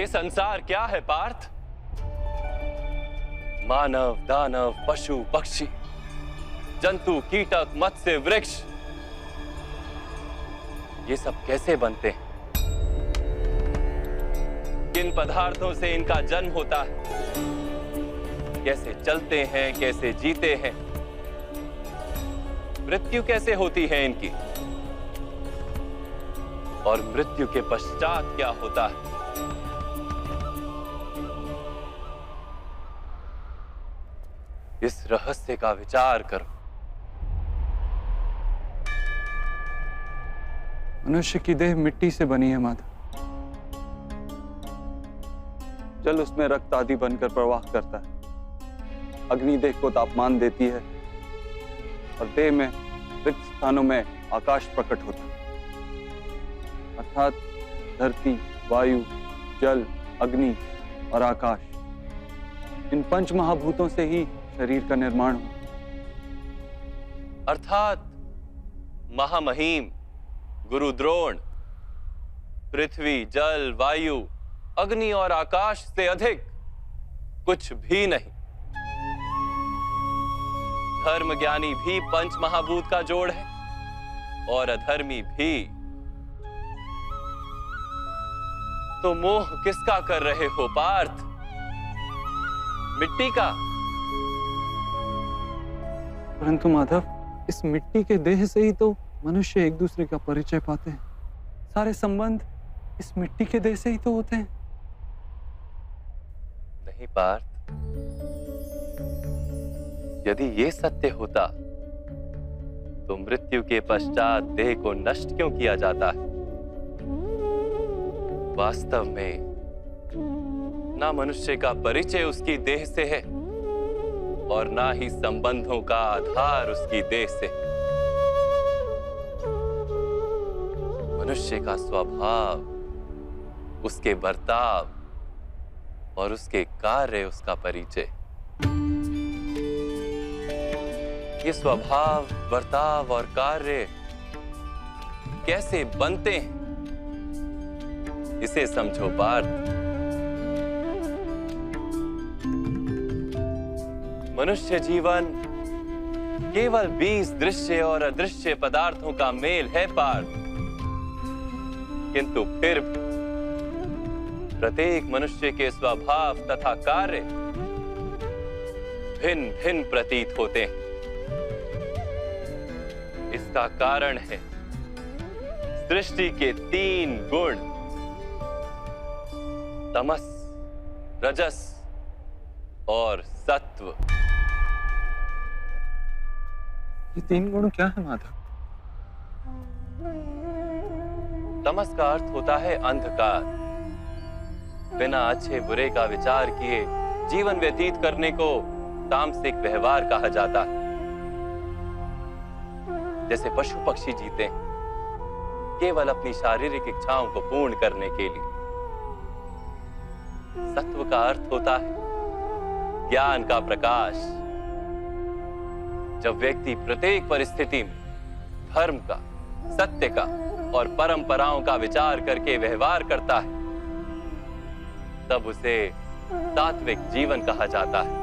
ये संसार क्या है पार्थ? मानव, दानव, पशु, पक्षी, जंतु, कीटक, मत्स्य, वृक्ष, ये सब कैसे बनते हैं? किन पदार्थों से इनका जन्म होता है? कैसे चलते हैं, कैसे जीते हैं? मृत्यु कैसे होती है इनकी? और मृत्यु के पश्चात क्या होता है? इस रहस्य का विचार करो। मनुष्य की देह मिट्टी से बनी है माता। जल उसमें रक्त आदि बनकर प्रवाह करता है। अग्नि देह को तापमान देती है और देह में रिक्त स्थानों में आकाश प्रकट होता है। अर्थात धरती, वायु, जल, अग्नि और आकाश, इन पंच महाभूतों से ही शरीर का निर्माण हो। अर्थात महामहिम गुरु द्रोण पृथ्वी, जल, वायु, अग्नि और आकाश से अधिक कुछ भी नहीं। धर्म ज्ञानी भी पंच महाभूत का जोड़ है और अधर्मी भी। तो मोह किसका कर रहे हो पार्थ? मिट्टी का? परंतु माधव, इस मिट्टी के देह से ही तो मनुष्य एक दूसरे का परिचय पाते हैं। सारे संबंध इस मिट्टी के देह से ही तो होते हैं। नहीं पार्थ, यदि ये सत्य होता तो मृत्यु के पश्चात देह को नष्ट क्यों किया जाता है? वास्तव में ना मनुष्य का परिचय उसकी देह से है और ना ही संबंधों का आधार उसकी देह से। मनुष्य का स्वभाव, उसके बर्ताव और उसके कार्य उसका परिचय। ये स्वभाव, बर्ताव और कार्य कैसे बनते हैं, इसे समझो पार्थ। मनुष्य जीवन केवल 20 दृश्य और अदृश्य पदार्थों का मेल है पार्थ, किंतु फिर भी प्रत्येक मनुष्य के स्वभाव तथा कार्य भिन्न भिन्न प्रतीत होते हैं। इसका कारण है सृष्टि के 3 गुण, तमस, रजस और सत्व। ये 3 गुण क्या है माधव? तमस का अर्थ होता है अंधकार। बिना अच्छे बुरे का विचार किए जीवन व्यतीत करने को तामसिक व्यवहार कहा जाता है। जैसे पशु पक्षी जीते हैं केवल अपनी शारीरिक इच्छाओं को पूर्ण करने के लिए। सत्व का अर्थ होता है ज्ञान का प्रकाश। जब व्यक्ति प्रत्येक परिस्थिति में धर्म का, सत्य का और परंपराओं का विचार करके व्यवहार करता है, तब उसे सात्विक जीवन कहा जाता है।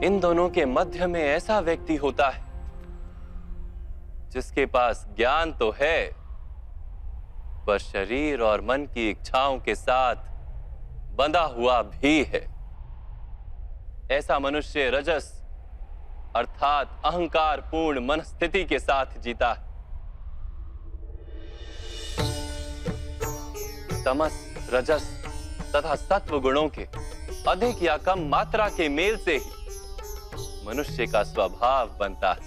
इन दोनों के मध्य में ऐसा व्यक्ति होता है जिसके पास ज्ञान तो है, पर शरीर और मन की इच्छाओं के साथ बंधा हुआ भी है। ऐसा मनुष्य रजस अर्थात अहंकार पूर्ण मन स्थिति के साथ जीता है। तमस, रजस तथा सत्व गुणों के अधिक या कम मात्रा के मेल से ही मनुष्य का स्वभाव बनता है।